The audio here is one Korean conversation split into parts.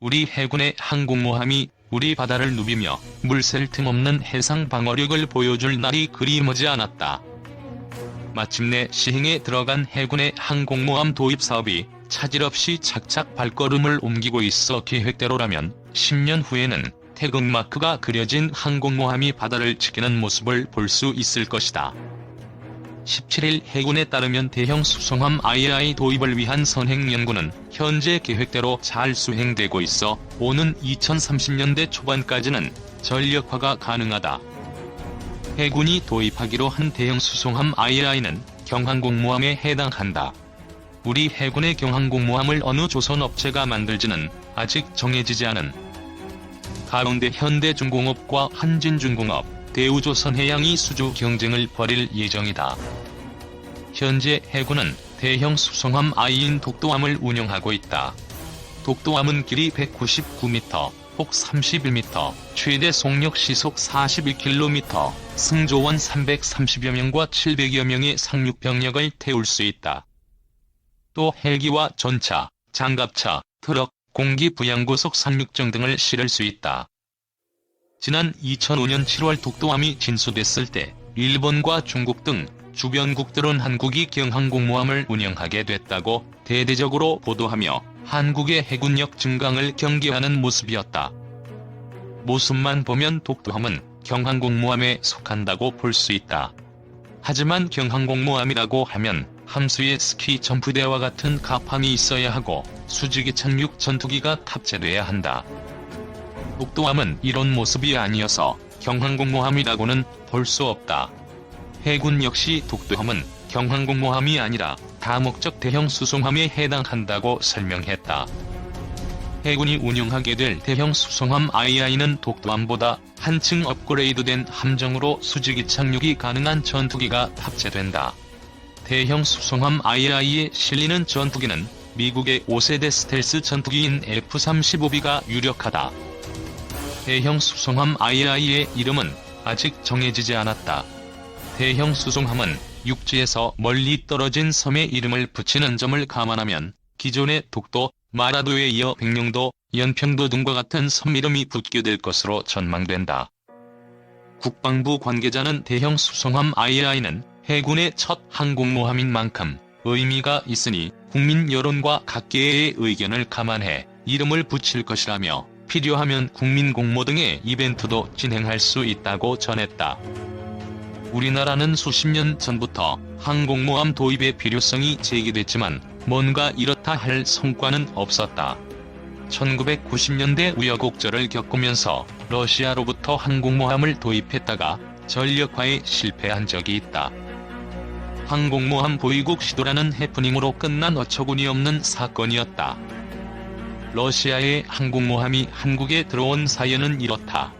우리 해군의 항공모함이 우리 바다를 누비며 물샐 틈 없는 해상 방어력을 보여줄 날이 그리 머지 않았다. 마침내 시행에 들어간 해군의 항공모함 도입 사업이 차질 없이 착착 발걸음을 옮기고 있어 계획대로라면 10년 후에는 태극마크가 그려진 항공모함이 바다를 지키는 모습을 볼 수 있을 것이다. 17일 해군에 따르면 대형 수송함 II 도입을 위한 선행 연구는 현재 계획대로 잘 수행되고 있어 오는 2030년대 초반까지는 전력화가 가능하다. 해군이 도입하기로 한 대형 수송함 II는 경항공모함에 해당한다. 우리 해군의 경항공모함을 어느 조선업체가 만들지는 아직 정해지지 않은 가운데 현대중공업과 한진중공업, 대우조선해양이 수주 경쟁을 벌일 예정이다. 현재 해군은 대형 수송함 I인 독도함을 운영하고 있다. 독도함은 길이 199m, 폭 31m, 최대 속력 시속 41km, 승조원 330여 명과 700여 명의 상륙병력을 태울 수 있다. 또 헬기와 전차, 장갑차, 트럭, 공기부양고속 상륙정 등을 실을 수 있다. 지난 2005년 7월 독도함이 진수됐을 때 일본과 중국 등 주변국들은 한국이 경항공모함을 운영하게 됐다고 대대적으로 보도하며 한국의 해군력 증강을 경계하는 모습이었다. 모습만 보면 독도함은 경항공모함에 속한다고 볼 수 있다. 하지만 경항공모함이라고 하면 함수의 스키 점프대와 같은 갑함이 있어야 하고 수직의 착륙 전투기가 탑재돼야 한다. 독도함은 이런 모습이 아니어서 경항공모함이라고는 볼 수 없다. 해군 역시 독도함은 경항공모함이 아니라 다목적 대형 수송함에 해당한다고 설명했다. 해군이 운용하게 될 대형 수송함 II는 독도함보다 한층 업그레이드된 함정으로 수직이 착륙이 가능한 전투기가 탑재된다. 대형 수송함 II에 실리는 전투기는 미국의 5세대 스텔스 전투기인 F-35B가 유력하다. 대형 수송함 II의 이름은 아직 정해지지 않았다. 대형 수송함은 육지에서 멀리 떨어진 섬의 이름을 붙이는 점을 감안하면 기존의 독도, 마라도에 이어 백령도, 연평도 등과 같은 섬 이름이 붙게 될 것으로 전망된다. 국방부 관계자는 대형 수송함 II는 해군의 첫 항공모함인 만큼 의미가 있으니 국민 여론과 각계의 의견을 감안해 이름을 붙일 것이라며 필요하면 국민공모 등의 이벤트도 진행할 수 있다고 전했다. 우리나라는 수십 년 전부터 항공모함 도입의 필요성이 제기됐지만 뭔가 이렇다 할 성과는 없었다. 1990년대 우여곡절을 겪으면서 러시아로부터 항공모함을 도입했다가 전력화에 실패한 적이 있다. 항공모함 보유국 시도라는 해프닝으로 끝난 어처구니없는 사건이었다. 러시아의 항공모함이 한국에 들어온 사연은 이렇다.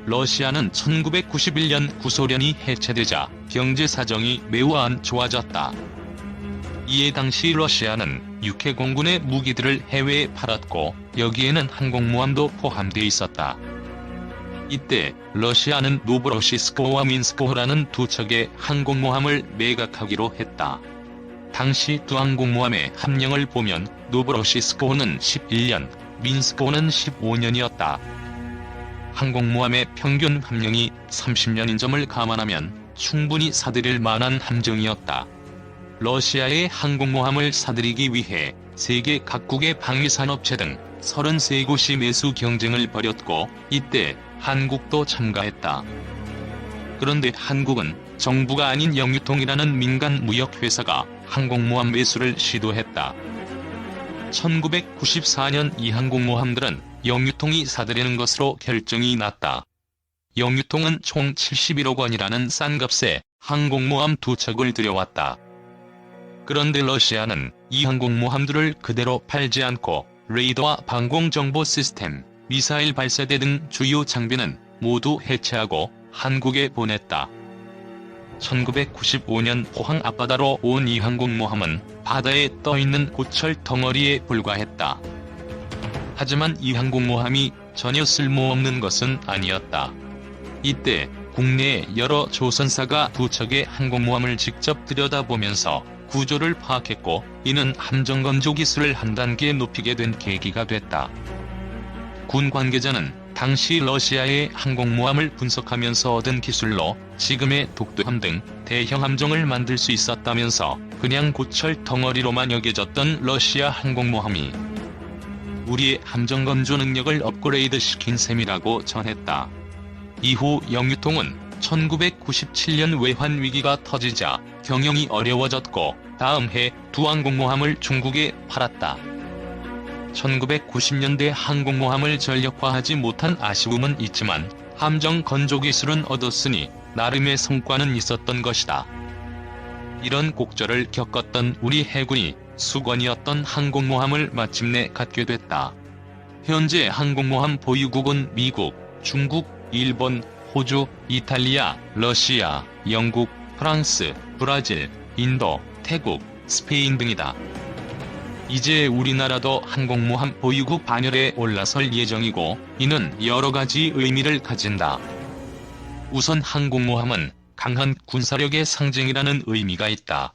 러시아는 1991년 구소련이 해체되자 경제 사정이 매우 안 좋아졌다. 이에 당시 러시아는 육해 공군의 무기들을 해외에 팔았고 여기에는 항공모함도 포함되어 있었다. 이때 러시아는 노브로시스코와 민스코호라는 두 척의 항공모함을 매각하기로 했다. 당시 두 항공모함의 함량을 보면 노브로시스코호는 11년, 민스코호는 15년이었다. 항공모함의 평균 함량이 30년인 점을 감안하면 충분히 사들일 만한 함정이었다. 러시아의 항공모함을 사들이기 위해 세계 각국의 방위산업체 등 33곳이 매수 경쟁을 벌였고 이때 한국도 참가했다. 그런데 한국은 정부가 아닌 영유통이라는 민간 무역회사가 항공모함 매수를 시도했다. 1994년 이 항공모함들은 영유통이 사들이는 것으로 결정이 났다. 영유통은 총 71억 원이라는 싼 값에 항공모함 두 척을 들여왔다. 그런데 러시아는 이 항공모함들을 그대로 팔지 않고 레이더와 방공정보 시스템, 미사일 발사대 등 주요 장비는 모두 해체하고 한국에 보냈다. 1995년 포항 앞바다로 온 이 항공모함은 바다에 떠있는 고철 덩어리에 불과했다. 하지만 이 항공모함이 전혀 쓸모없는 것은 아니었다. 이때 국내의 여러 조선사가 두 척의 항공모함을 직접 들여다보면서 구조를 파악했고 이는 함정건조 기술을 한 단계 높이게 된 계기가 됐다. 군 관계자는 당시 러시아의 항공모함을 분석하면서 얻은 기술로 지금의 독도함 등 대형 함정을 만들 수 있었다면서 그냥 고철 덩어리로만 여겨졌던 러시아 항공모함이 우리의 함정 건조 능력을 업그레이드 시킨 셈이라고 전했다. 이후 영유통은 1997년 외환 위기가 터지자 경영이 어려워졌고 다음 해 두 항공모함을 중국에 팔았다. 1990년대 항공모함을 전력화하지 못한 아쉬움은 있지만 함정 건조 기술은 얻었으니 나름의 성과는 있었던 것이다. 이런 곡절을 겪었던 우리 해군이 수건이었던 항공모함을 마침내 갖게 됐다. 현재 항공모함 보유국은 미국, 중국, 일본, 호주, 이탈리아, 러시아, 영국, 프랑스, 브라질, 인도, 태국, 스페인 등이다. 이제 우리나라도 항공모함 보유국 반열에 올라설 예정이고 이는 여러가지 의미를 가진다. 우선 항공모함은 강한 군사력의 상징이라는 의미가 있다.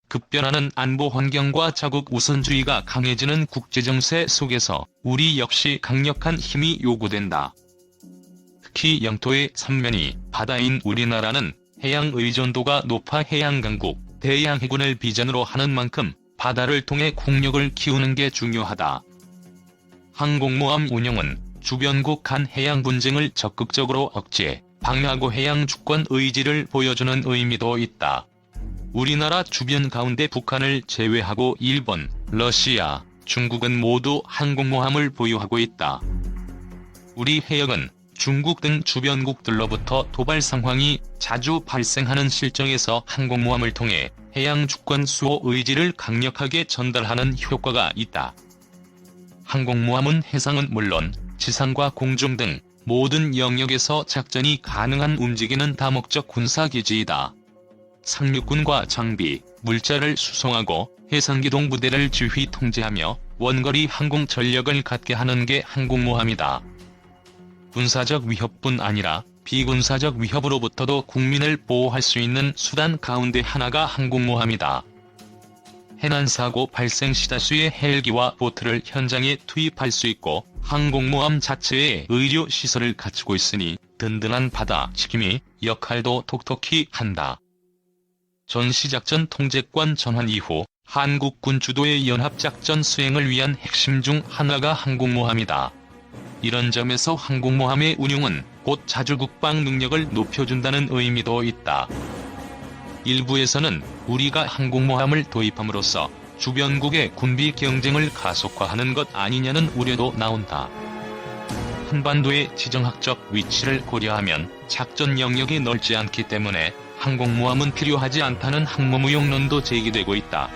급변하는 안보 환경과 자국 우선주의가 강해지는 국제정세 속에서 우리 역시 강력한 힘이 요구된다. 특히 영토의 3면이 바다인 우리나라는 해양 의존도가 높아 해양강국, 대양해군을 비전으로 하는 만큼 바다를 통해 국력을 키우는 게 중요하다. 항공모함 운영은 주변국 간 해양 분쟁을 적극적으로 억제, 방해하고 해양 주권 의지를 보여주는 의미도 있다. 우리나라 주변 가운데 북한을 제외하고 일본, 러시아, 중국은 모두 항공모함을 보유하고 있다. 우리 해역은 중국 등 주변국들로부터 도발 상황이 자주 발생하는 실정에서 항공모함을 통해 해양 주권 수호 의지를 강력하게 전달하는 효과가 있다. 항공모함은 해상은 물론 지상과 공중 등 모든 영역에서 작전이 가능한 움직이는 다목적 군사기지이다. 상륙군과 장비, 물자를 수송하고 해상기동 부대를 지휘 통제하며 원거리 항공 전력을 갖게 하는 게 항공모함이다. 군사적 위협뿐 아니라 비군사적 위협으로부터도 국민을 보호할 수 있는 수단 가운데 하나가 항공모함이다. 해난사고 발생 시 다수의 헬기와 보트를 현장에 투입할 수 있고 항공모함 자체에 의료시설을 갖추고 있으니 든든한 바다 지킴이 역할도 톡톡히 한다. 전시작전 통제권 전환 이후 한국군 주도의 연합작전 수행을 위한 핵심 중 하나가 항공모함이다. 이런 점에서 항공모함의 운용은 곧 자주국방 능력을 높여준다는 의미도 있다. 일부에서는 우리가 항공모함을 도입함으로써 주변국의 군비 경쟁을 가속화하는 것 아니냐는 우려도 나온다. 한반도의 지정학적 위치를 고려하면 작전 영역이 넓지 않기 때문에 항공모함은 필요하지 않다는 항모무용론도 제기되고 있다.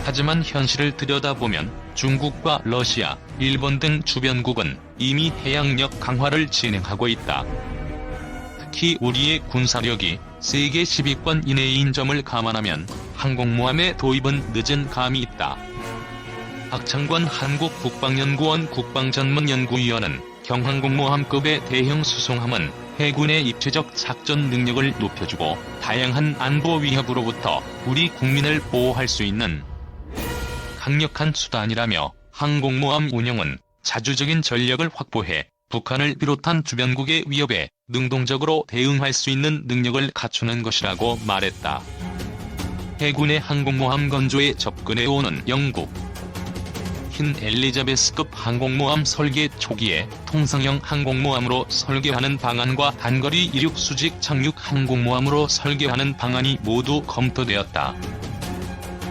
하지만 현실을 들여다보면 중국과 러시아, 일본 등 주변국은 이미 해양력 강화를 진행하고 있다. 특히 우리의 군사력이 세계 10위권 이내인 점을 감안하면 항공모함의 도입은 늦은 감이 있다. 박창권 한국국방연구원 국방전문연구위원은 경항공모함급의 대형 수송함은 해군의 입체적 작전 능력을 높여주고 다양한 안보 위협으로부터 우리 국민을 보호할 수 있는 강력한 수단이라며 항공모함 운영은 자주적인 전력을 확보해 북한을 비롯한 주변국의 위협에 능동적으로 대응할 수 있는 능력을 갖추는 것이라고 말했다. 해군의 항공모함 건조에 접근해오는 영국. 퀸 엘리자베스급 항공모함 설계 초기에 통상형 항공모함으로 설계하는 방안과 단거리 이륙 수직 착륙 항공모함으로 설계하는 방안이 모두 검토되었다.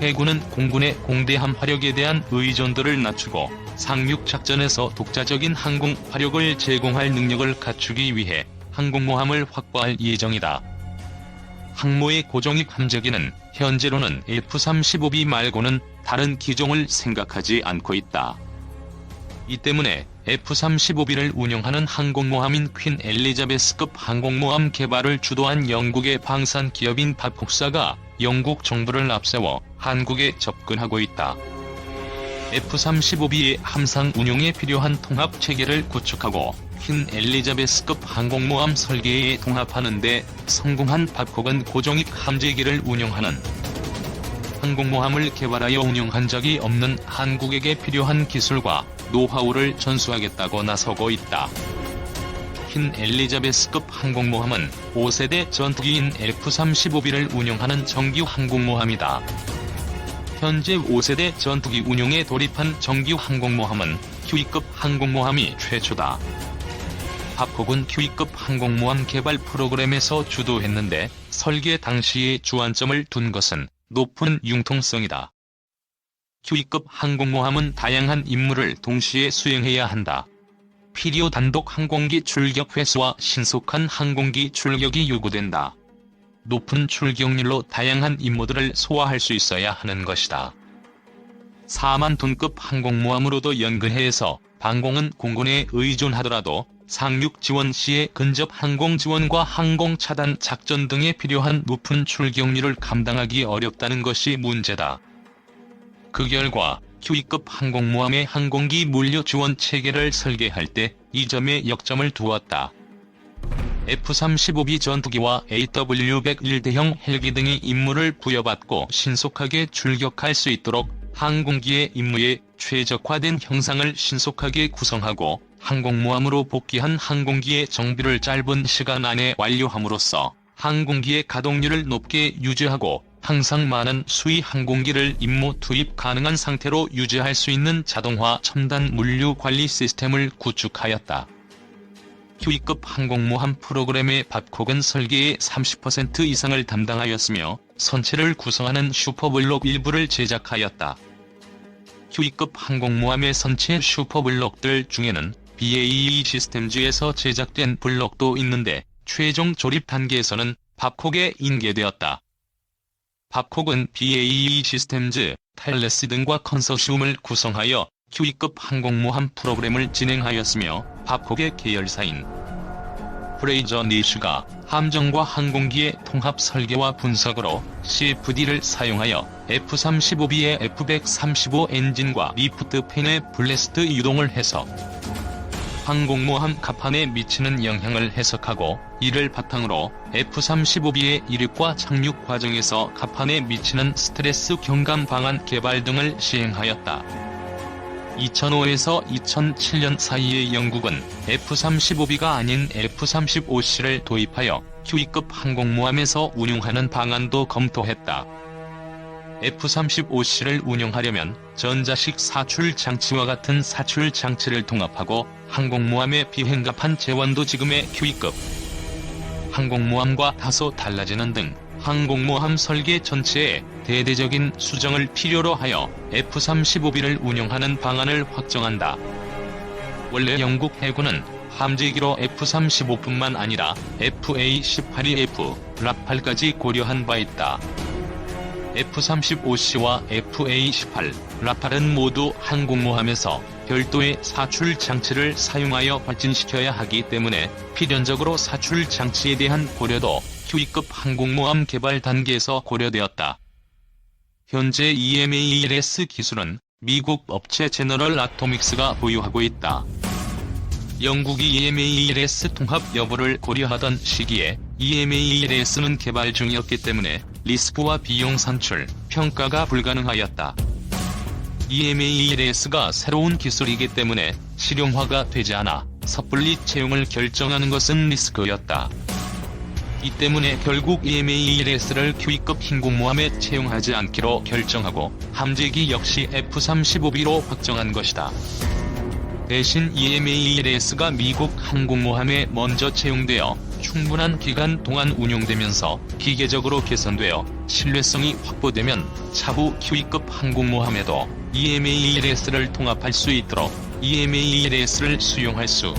해군은 공군의 공대함 화력에 대한 의존도를 낮추고 상륙작전에서 독자적인 항공 화력을 제공할 능력을 갖추기 위해 항공모함을 확보할 예정이다. 항모의 고정익 함재기는 현재로는 F-35B 말고는 다른 기종을 생각하지 않고 있다. 이 때문에 F-35B를 운용하는 항공모함인 퀸 엘리자베스급 항공모함 개발을 주도한 영국의 방산 기업인 바폭사가 영국 정부를 앞세워 한국에 접근하고 있다. F-35B의 함상 운용에 필요한 통합 체계를 구축하고 퀸 엘리자베스급 항공모함 설계에 동합하는 데 성공한 바폭은 고정익 함재기를 운용하는 항공모함을 개발하여 운용한 적이 없는 한국에게 필요한 기술과 노하우를 전수하겠다고 나서고 있다. 퀸 엘리자베스급 항공모함은 5세대 전투기인 F-35B를 운용하는 정규 항공모함이다. 현재 5세대 전투기 운용에 돌입한 정규 항공모함은 QE급 항공모함이 최초다. 밥콕은 QE급 항공모함 개발 프로그램에서 주도했는데 설계 당시에 주안점을 둔 것은 높은 융통성이다. QE급 항공모함은 다양한 임무를 동시에 수행해야 한다. 필요 단독 항공기 출격 횟수와 신속한 항공기 출격이 요구된다. 높은 출격률로 다양한 임무들을 소화할 수 있어야 하는 것이다. 4만 톤급 항공모함으로도 연근해서 방공은 공군에 의존하더라도 상륙 지원 시에 근접 항공 지원과 항공 차단 작전 등에 필요한 높은 출격률을 감당하기 어렵다는 것이 문제다. 그 결과 QE급 항공모함의 항공기 물류 지원 체계를 설계할 때 이 점에 역점을 두었다. F-35B 전투기와 AW101 대형 헬기 등의 임무를 부여받고 신속하게 출격할 수 있도록 항공기의 임무에 최적화된 형상을 신속하게 구성하고 항공모함으로 복귀한 항공기의 정비를 짧은 시간 안에 완료함으로써 항공기의 가동률을 높게 유지하고 항상 많은 수의 항공기를 임무 투입 가능한 상태로 유지할 수 있는 자동화 첨단 물류 관리 시스템을 구축하였다. QE급 항공모함 프로그램의 밥콕은 설계의 30% 이상을 담당하였으며 선체를 구성하는 슈퍼블록 일부를 제작하였다. QE급 항공모함의 선체 슈퍼블록들 중에는 BAE 시스템즈에서 제작된 블록도 있는데 최종 조립 단계에서는 밥콕에 인계되었다. 밥콕은 BAE 시스템즈, 텔레스 등과 컨소시엄을 구성하여 QE급 항공모함 프로그램을 진행하였으며 밥콕의 계열사인 프레이저 니쉬가 함정과 항공기의 통합 설계와 분석으로 CFD를 사용하여 F-35B의 F-135 엔진과 리프트 팬의 블래스트 유동을 해서 항공모함 갑판에 미치는 영향을 해석하고 이를 바탕으로 F-35B의 이륙과 착륙 과정에서 갑판에 미치는 스트레스 경감 방안 개발 등을 시행하였다. 2005에서 2007년 사이에 영국은 F-35B가 아닌 F-35C를 도입하여 QE급 항공모함에서 운용하는 방안도 검토했다. F-35C를 운용하려면 전자식 사출 장치와 같은 사출 장치를 통합하고 항공모함의 비행갑판 제원도 지금의 QE급 항공모함과 다소 달라지는 등 항공모함 설계 전체에 대대적인 수정을 필요로 하여 F-35B를 운용하는 방안을 확정한다. 원래 영국 해군은 함재기로 F-35뿐만 아니라 FA-18F, 라팔까지 고려한 바 있다. F-35C와 FA-18, 라팔은 모두 항공모함에서 별도의 사출 장치를 사용하여 발진시켜야 하기 때문에 필연적으로 사출 장치에 대한 고려도 QE급 항공모함 개발 단계에서 고려되었다. 현재 EMALS 기술은 미국 업체 제너럴 아토믹스가 보유하고 있다. 영국이 EMALS 통합 여부를 고려하던 시기에 EMALS는 개발 중이었기 때문에 리스크와 비용 산출, 평가가 불가능하였다. EMALS가 새로운 기술이기 때문에 실용화가 되지 않아 섣불리 채용을 결정하는 것은 리스크였다. 이 때문에 결국 EMALS를 QE급 항공모함에 채용하지 않기로 결정하고 함재기 역시 F-35B로 확정한 것이다. 대신 EMALS가 미국 항공모함에 먼저 채용되어 충분한 기간 동안 운용되면서 기계적으로 개선되어 신뢰성이 확보되면 차후 QE급 항공모함에도 EMALS를 통합할 수 있도록 EMALS를 수용할 수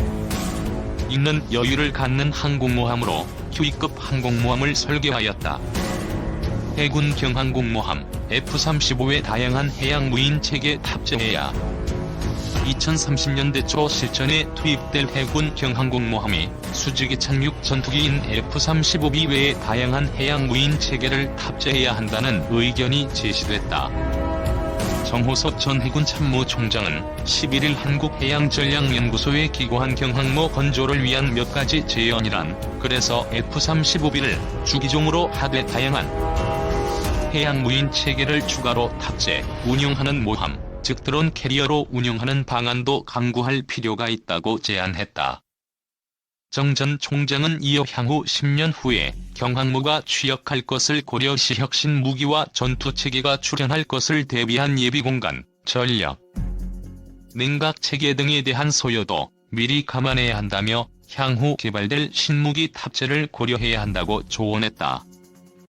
있는 여유를 갖는 항공모함으로 QE급 항공모함을 설계하였다. 해군 경항공모함 F-35의 다양한 해양 무인 체계 탑재해야 2030년대 초 실전에 투입될 해군 경항공모함이 수직의 착륙 전투기인 F-35B 외에 다양한 해양 무인 체계를 탑재해야 한다는 의견이 제시됐다. 정호석 전 해군 참모총장은 11일 한국해양전략연구소에 기고한 경항모 건조를 위한 몇 가지 제언이란 그래서 F-35B를 주기종으로 하되 다양한 해양무인 체계를 추가로 탑재, 운용하는 모함, 즉 드론 캐리어로 운용하는 방안도 강구할 필요가 있다고 제안했다. 정 전 총장은 이어 향후 10년 후에 경항모가 취역할 것을 고려시 혁신 무기와 전투체계가 출현할 것을 대비한 예비공간, 전력, 냉각체계 등에 대한 소요도 미리 감안해야 한다며 향후 개발될 신무기 탑재를 고려해야 한다고 조언했다.